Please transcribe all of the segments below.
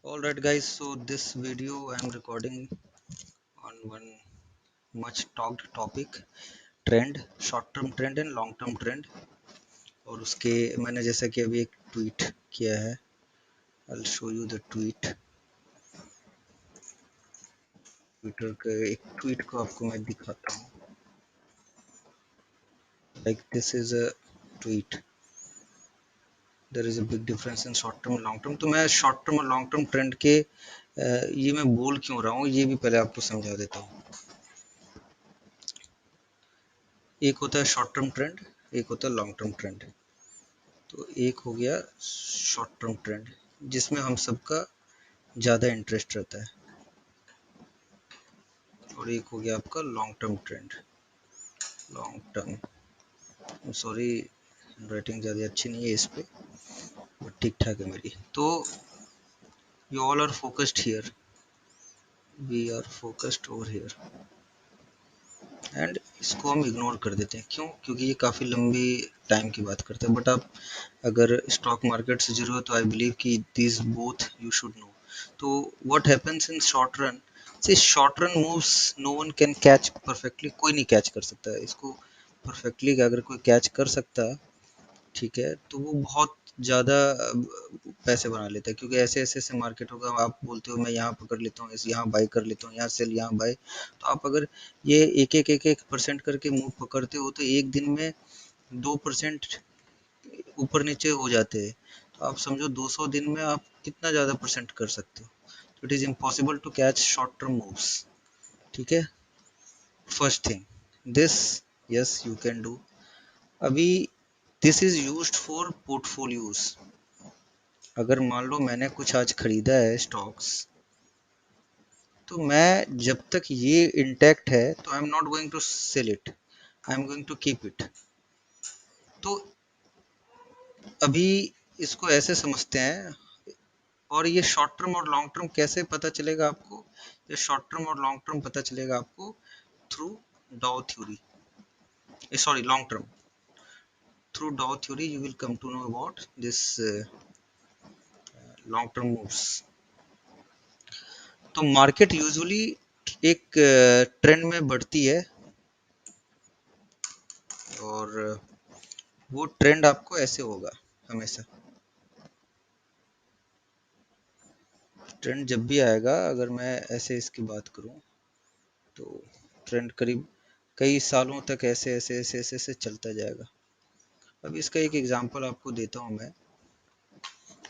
Alright guys, so this video I am recording on one much talked topic, trend, short term trend and long term trend। और उसके मैंने जैसा कि अभी एक ट्वीट किया है, I'll show you the tweet। Twitter के एक ट्वीट को आपको मैं दिखाता हूँ। Like this is a tweet, there is a big difference in short term and long term। तो मैं शॉर्ट टर्म और लॉन्ग टर्म ट्रेंड के ये मैं बोल क्यों रहा हूँ ये भी पहले आपको समझा देता हूँ। एक होता है शॉर्ट टर्म ट्रेंड, एक होता है लॉन्ग टर्म ट्रेंड। तो एक हो गया शॉर्ट टर्म ट्रेंड जिसमें हम सबका ज़्यादा इंटरेस्ट रहता है, और एक हो गया आपका long term trend. Long term, sorry writing ज़्यादा अच्छी नहीं है इस पे, बट ठीक ठाक है मेरी। तो you all are focused here, we are focused over here, and इसको हम इग्नोर कर देते हैं। क्यों? क्योंकि ये काफ़ी लंबी टाइम की बात करते हैं। बट आप अगर स्टॉक मार्केट से जुड़े हो तो आई बिलीव कि this both you should know. तो what happens in short run, say short run moves no one can catch perfectly. कोई नहीं कैच कर सकता है इसको परफेक्टली। अगर कोई कैच कर सकता है, ठीक है, तो वो बहुत ज़्यादा पैसे बना लेता है। क्योंकि ऐसे ऐसे ऐसे मार्केट होगा, आप बोलते हो मैं यहाँ पकड़ लेता हूँ, इस यहाँ बाई कर लेता हूँ, यहाँ सेल, यहाँ बाई। तो आप अगर ये एक एक परसेंट करके मूव पकड़ते हो तो एक दिन में 2% ऊपर नीचे हो जाते हैं। तो आप समझो 200 दिन में आप कितना ज़्यादा परसेंट कर सकते हो। तो it is impossible to catch short term moves. ठीक है, first thing this, yes you can do. अभी this is used for portfolios. अगर मान लो मैंने कुछ आज खरीदा है स्टॉक्स, तो मैं जब तक ये इंटैक्ट है तो I am not going to sell it, I am going to keep it. तो अभी इसको ऐसे समझते हैं। और ये शॉर्ट टर्म और लॉन्ग टर्म कैसे पता चलेगा आपको? ये शॉर्ट टर्म और लॉन्ग टर्म पता चलेगा आपको through Dow theory, sorry long term. Through Dow theory you will come to know about this long term moves. तो मार्केट यूजुअली एक ट्रेंड में बढ़ती है, और वो ट्रेंड आपको ऐसे होगा हमेशा। ट्रेंड जब भी आएगा, अगर मैं ऐसे इसकी बात करूं, तो ट्रेंड करीब कई सालों तक ऐसे ऐसे ऐसे ऐसे, ऐसे चलता जाएगा। अब इसका एक एग्जांपल आपको देता हूं मैं।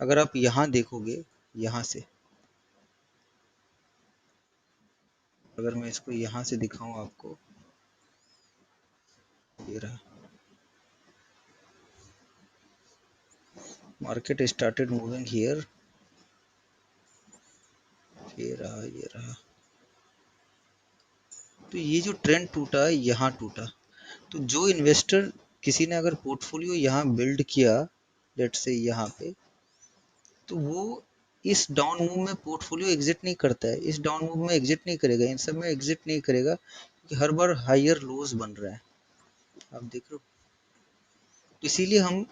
अगर आप यहाँ देखोगे, यहाँ से अगर मैं इसको यहाँ से दिखाऊं आपको, ये रहा, मार्केट स्टार्टेड मूविंग हियर, ये रहा, ये रहा। तो ये जो ट्रेंड टूटा, यहाँ टूटा। तो जो इन्वेस्टर, किसी ने अगर पोर्टफोलियो यहाँ बिल्ड किया, लेट्स से यहाँ पे, तो वो इस डाउन मूव में पोर्टफोलियो एग्जिट नहीं करता है, इस डाउन मूव में एग्जिट नहीं करेगा, इन सब में एग्जिट नहीं करेगा, क्योंकि हर बार हायर लोज बन रहा है। आप देख रहे हो। तो इसीलिए हम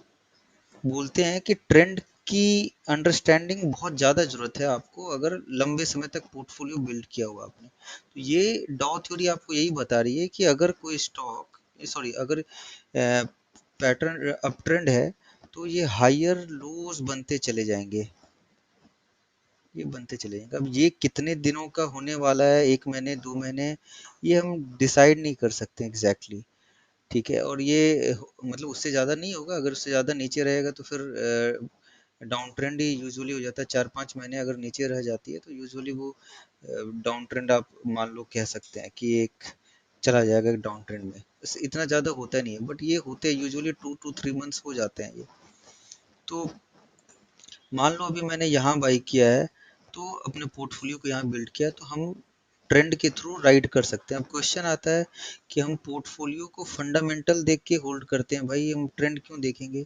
बोलते हैं कि ट्रेंड की अंडरस्टैंडिंग बहुत ज़्यादा ज़रूरत है आपको, अगर लंबे समय तक पोर्टफोलियो बिल्ड किया हुआ आपने। तो ये डाउ थ्योरी आपको यही बता रही है कि अगर कोई स्टॉक, सॉरी, अगर पैटर्न अप ट्रेंड है, तो ये हायर लोज बनते चले जाएंगे, ये बनते चले जाएंगे। अब ये कितने दिनों का होने वाला है, 1 महीने 2 महीने, ये हम डिसाइड नहीं कर सकते एग्जैक्टली exactly, ठीक है। और ये मतलब उससे ज़्यादा नहीं होगा। अगर उससे ज़्यादा नीचे रहेगा तो फिर डाउन ट्रेंड ही यूजुअली हो जाता है। 4-5 महीने अगर नीचे रह जाती है तो यूजुअली वो डाउन ट्रेंड आप मान लो कह सकते हैं कि एक चला जाएगा डाउन ट्रेंड में। इतना ज़्यादा होता नहीं है, बट ये होते हैं यूजुअली 2 to 3 मंथ्स हो जाते हैं ये। तो मान लो अभी मैंने यहाँ बाई किया है, तो अपने पोर्टफोलियो को यहाँ बिल्ड किया, तो हम ट्रेंड के थ्रू राइड कर सकते हैं। अब क्वेश्चन आता है कि हम पोर्टफोलियो को फंडामेंटल देख के होल्ड करते हैं, भाई हम ट्रेंड क्यों देखेंगे?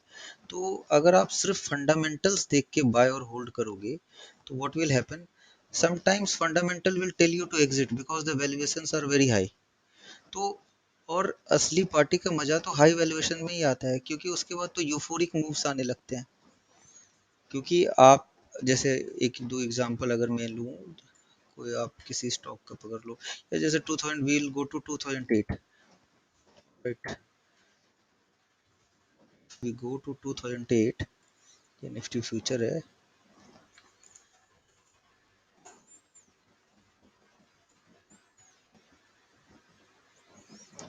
तो अगर आप सिर्फ फंडामेंटल्स देख के बाय और होल्ड करोगे, तो what will happen, sometimes fundamental will tell you to exit because the valuations are very high. तो और असली पार्टी का मजा तो हाई वैल्यूएशन में ही आता है, क्योंकि उसके बाद तो यूफोरिक मूव्स आने लगते हैं। क्योंकि आप जैसे एक दो एग्जांपल अगर मैं लूँ, कोई आप किसी स्टॉक का पकड़ लो, या जैसे 2000 will go to 2008, right, we go to 2008, ये निफ्टी फ्यूचर है।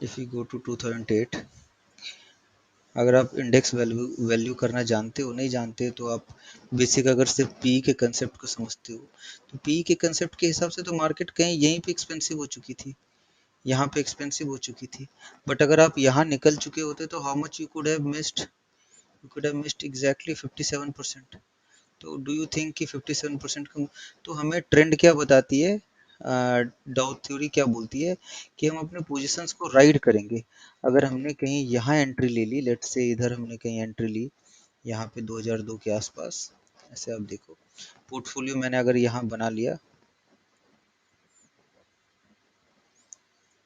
इफ यू गो टू 2008, अगर आप इंडेक्स वैल्यू वैल्यू करना जानते हो, नहीं जानते तो आप बेसिक अगर सिर्फ पी के कंसेप्ट को समझते हो, तो पी के कंसेप्ट के हिसाब से तो मार्केट कहीं यहीं पे एक्सपेंसिव हो चुकी थी, यहाँ पे एक्सपेंसिव हो चुकी थी। बट अगर आप यहाँ निकल चुके होते तो how much you could have missed, you could have missed exactly 57%। तो डू यू थिंक कि 57% कम? तो हमें ट्रेंड क्या बताती है, डाउ थ्योरी क्या बोलती है कि हम अपने पोजीशंस को राइड करेंगे। अगर हमने कहीं यहाँ एंट्री ले ली, लेट से इधर हमने कहीं एंट्री ली, यहाँ पे 2002 के आसपास, ऐसे आप देखो पोर्टफोलियो मैंने अगर यहाँ बना लिया,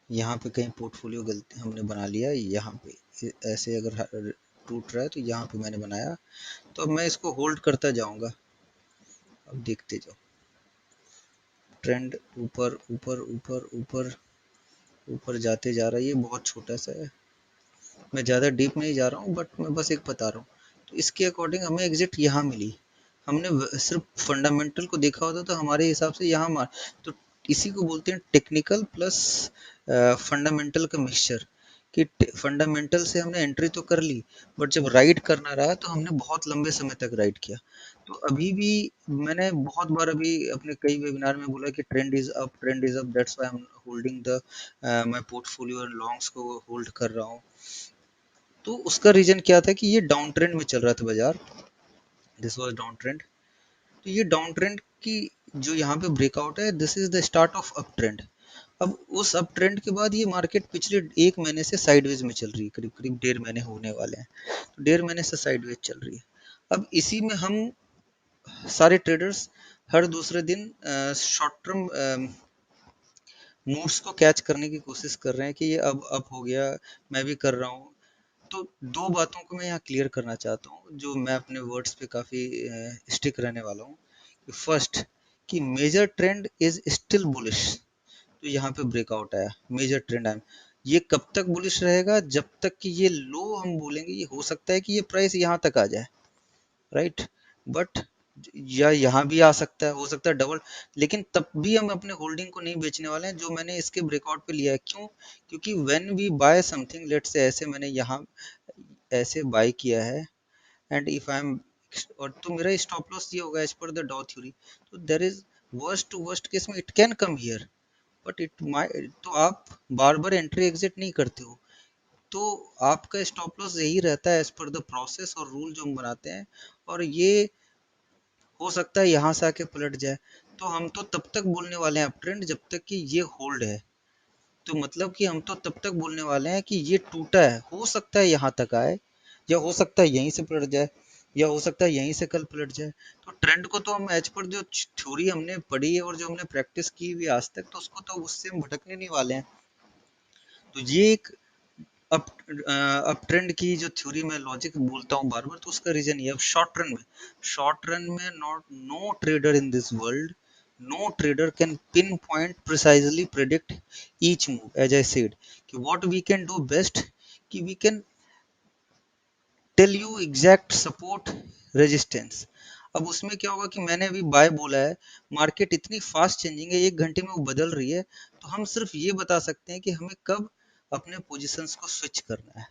यहाँ पे कहीं पोर्टफोलियो गलती हमने बना लिया, यहाँ पे ऐसे अगर टूट रहा है तो यहाँ पे मैंने बनाया, तो अब मैं इसको होल्ड करता जाऊंगा। अब देखते जाओ, ट्रेंड ऊपर ऊपर ऊपर ऊपर ऊपर जाते जा रहा है, ये बहुत छोटा सा है, मैं ज़्यादा डीप नहीं जा रहा हूँ, बट मैं बस एक बता रहा हूँ। तो इसके अकॉर्डिंग हमें एग्जिट यहाँ मिली, हमने सिर्फ फंडामेंटल को देखा होता तो हमारे हिसाब से यहाँ मार, तो इसी को बोलते हैं टेक्निकल प्लस फंडामेंटल का मिक्सचर, कि फंडामेंटल से हमने एंट्री तो कर ली, बट जब राइड करना रहा तो हमने बहुत लंबे समय तक राइड किया। तो अभी भी मैंने बहुत बार अभी अपने कई वेबिनार में बोला कि trend is up, trend is up, that's why I am holding the my portfolio और लॉन्ग्स को होल्ड कर रहा हूँ। तो उसका रीजन क्या था कि ये डाउन ट्रेंड में चल रहा था बाजार, दिस वाज डाउन ट्रेंड। तो ये डाउन ट्रेंड की जो यहाँ पे ब्रेकआउट है, this is the start of up trend. अब उस अप ट्रेंड के बाद ये मार्केट पिछले एक महीने से साइडवेज में चल रही है, करीब करीब 1.5 महीने होने वाले हैं, तो 1.5 महीने से साइडवेज चल रही है। अब इसी में हम सारे ट्रेडर्स हर दूसरे दिन शॉर्ट टर्म मूव्स को कैच करने की कोशिश कर रहे हैं कि ये अब अप हो गया, मैं भी कर रहा हूँ। तो दो बातों को मैं यहाँ क्लियर करना चाहता हूँ, जो मैं अपने वर्ड्स पे काफ़ी स्टिक रहने वाला हूँ। फर्स्ट, कि major trend is still bullish, तो यहाँ पे ब्रेकआउट आया, मेजर ट्रेंड आया, ये कब तक बुलिश रहेगा, जब तक कि ये लो हम बोलेंगे, ये हो सकता है कि ये प्राइस यहाँ तक आ जाए, राइट, बट या यहाँ भी आ सकता है, हो सकता है डबल, लेकिन तब भी हम अपने होल्डिंग को नहीं बेचने वाले हैं जो मैंने इसके ब्रेकआउट पे लिया है। क्यों? क्योंकि when we buy something, let's say ऐसे मैंने यहाँ ऐसे बाय किया है, एंड इफ आई एम, और तो मेरा स्टॉप लॉस ये होगा as per the Dow theory, तो there is worst to worst case में it can come here, but it my, तो आप बार बार एंट्री एग्जिट नहीं करते हो, तो आपका स्टॉप लॉस यही रहता है एज पर द प्रोसेस और रूल जो हम बनाते हैं, और ये हो सकता है यहाँ से आके पलट जाए। तो हम तो तब तक बोलने वाले हैं अप ट्रेंड जब तक कि ये होल्ड है, तो मतलब कि हम तो तब तक बोलने वाले हैं कि ये टूटा है, हो सकता है यहाँ तक आए, या हो सकता है यहीं से पलट जाए, या हो सकता है यहीं से कल पलट जाए। तो ट्रेंड को तो हम एज पर जो थ्योरी हमने पढ़ी है और जो हमने प्रैक्टिस की हुई आज तक, तो उसको तो उससे हम भटकने नहीं वाले हैं। तो ये एक अप अप ट्रेंड की जो थ्योरी में लॉजिक बोलता हूँ बार बार, तो उसका रीजन ये, अब शॉर्ट रन में not, no trader in this world, no trader can pinpoint precisely predict each move, as I said कि what we can do best, कि we can tell you exact support resistance. अब उसमें क्या होगा कि मैंने अभी बाय बोला है, मार्केट इतनी फास्ट चेंजिंग है, एक घंटे में वो बदल रही है, तो हम सिर्फ ये बता सकते हैं कि हमें कब अपने पोजीशंस को स्विच करना है।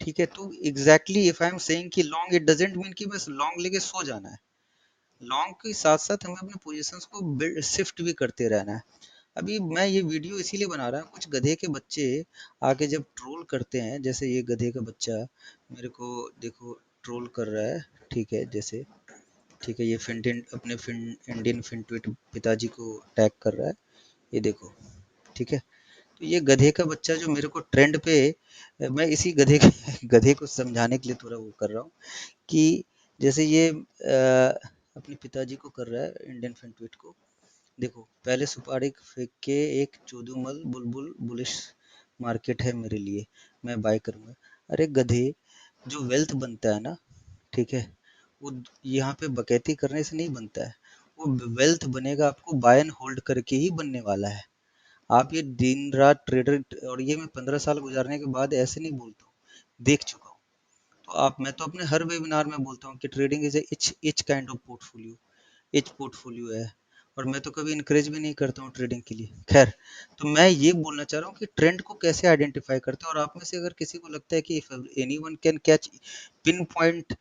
ठीक है, तो exactly if I am saying कि लॉन्ग, इट डजंट मीन कि बस लॉन्ग लेके सो जाना है, लॉन्ग के साथ साथ हमें अपने पोजीशंस को बिल्ड शिफ्ट भी करते रहना है। अभी मैं ये वीडियो इसीलिए बना रहा हूँ, कुछ गधे के बच्चे आके जब ट्रोल करते हैं, जैसे ये गधे का बच्चा मेरे को देखो ट्रोल कर रहा है, ठीक है, जैसे, ठीक है, ये फिंटिन अपने इंडियन फिनट्विट पिताजी को टैग कर रहा है, ये देखो, ठीक है। तो ये गधे का बच्चा जो मेरे को ट्रेंड पे, मैं इसी गधे के गधे को समझाने के लिए थोड़ा वो कर रहा हूँ कि जैसे ये अपने पिताजी को कर रहा है इंडियन फिनट्विट को, देखो पहले सुपारी फेंक के एक चोदुमल बुलबुल बुलिश मार्केट है मेरे लिए, मैं बाय करूंगा। अरे गधे, जो वेल्थ बनता है ना, ठीक है, वो यहाँ पे बकैती करने से नहीं बनता है। वो वेल्थ बनेगा आपको बाय एंड होल्ड करके ही बनने वाला है। आप ये दिन रात ट्रेडर, और ये मैं 15 साल गुजारने के बाद ऐसे नहीं बोलता हूँ, देख चुका हूँ। तो आप, मैं तो अपने हर वेबिनार में बोलता हूँ कि trading is each kind of portfolio, as portfolio है। और मैं तो कभी इनकरेज भी नहीं करता हूँ ट्रेडिंग के लिए। खैर, तो मैं ये बोलना चाह रहा हूँ कि ट्रेंड को कैसे आइडेंटिफाई करते हैं। और आप में से अगर किसी को लगता है कि if anyone can catch pin point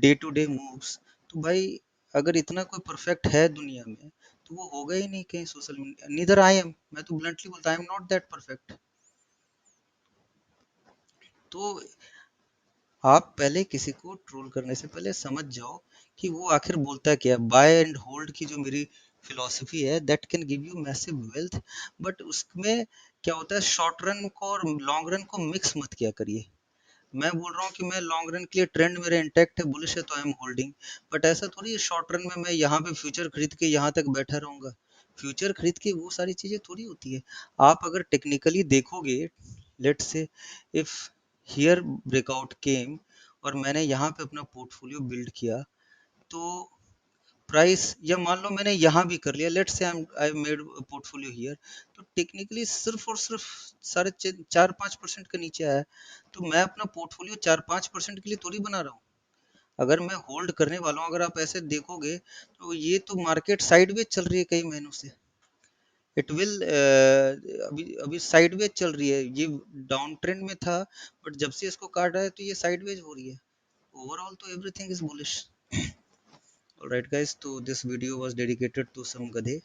day to day moves, तो भाई अगर इतना कोई परफेक्ट है दुनिया में, तो वो होगा ही नहीं कहीं social media. Neither I am, मैं तो ब्लंटली बोलता, आई एम नॉट दैट परफेक्ट। तो आप पहले किसी को ट्रोल करने से पहले समझ जाओ कि वो आखिर बोलता क्या है। बाय एंड होल्ड की जो मेरी फिलॉसफी है, that can give you massive wealth, but उसमें क्या होता है, शॉर्ट रन को और लॉन्ग रन को मिक्स मत किया करिए। मैं बोल रहा हूँ कि मैं लॉन्ग रन के लिए ट्रेंड मेरा इंटैक्ट है, बुलिश है, तो आई एम होल्डिंग। बट ऐसा थोड़ी है शॉर्ट रन में मैं यहाँ पे फ्यूचर खरीद के यहाँ तक बैठा रहूंगा। फ्यूचर खरीद के वो सारी चीजें थोड़ी होती है। आप अगर टेक्निकली देखोगे, let's say if here breakout केम और मैंने यहाँ पे अपना पोर्टफोलियो बिल्ड किया, तो प्राइस, या मान लो मैंने यहाँ भी कर लिया, let's say I made portfolio here, तो टेक्निकली सिर्फ और सिर्फ 4-5% के नीचे आया, तो मैं अपना पोर्टफोलियो 4-5% के लिए थोड़ी बना रहा हूँ। अगर मैं होल्ड करने वाला हूँ, अगर आप ऐसे देखोगे, तो ये तो मार्केट साइडवेज चल रही है कई महीनों से। इट विल अभी अभी साइडवेज चल रही है, ये डाउन ट्रेंड में था, बट जब से इसको काटा है तो ये साइडवेज हो रही है। ओवरऑल तो everything is bullish. Alright guys, तो this video was dedicated to some गधे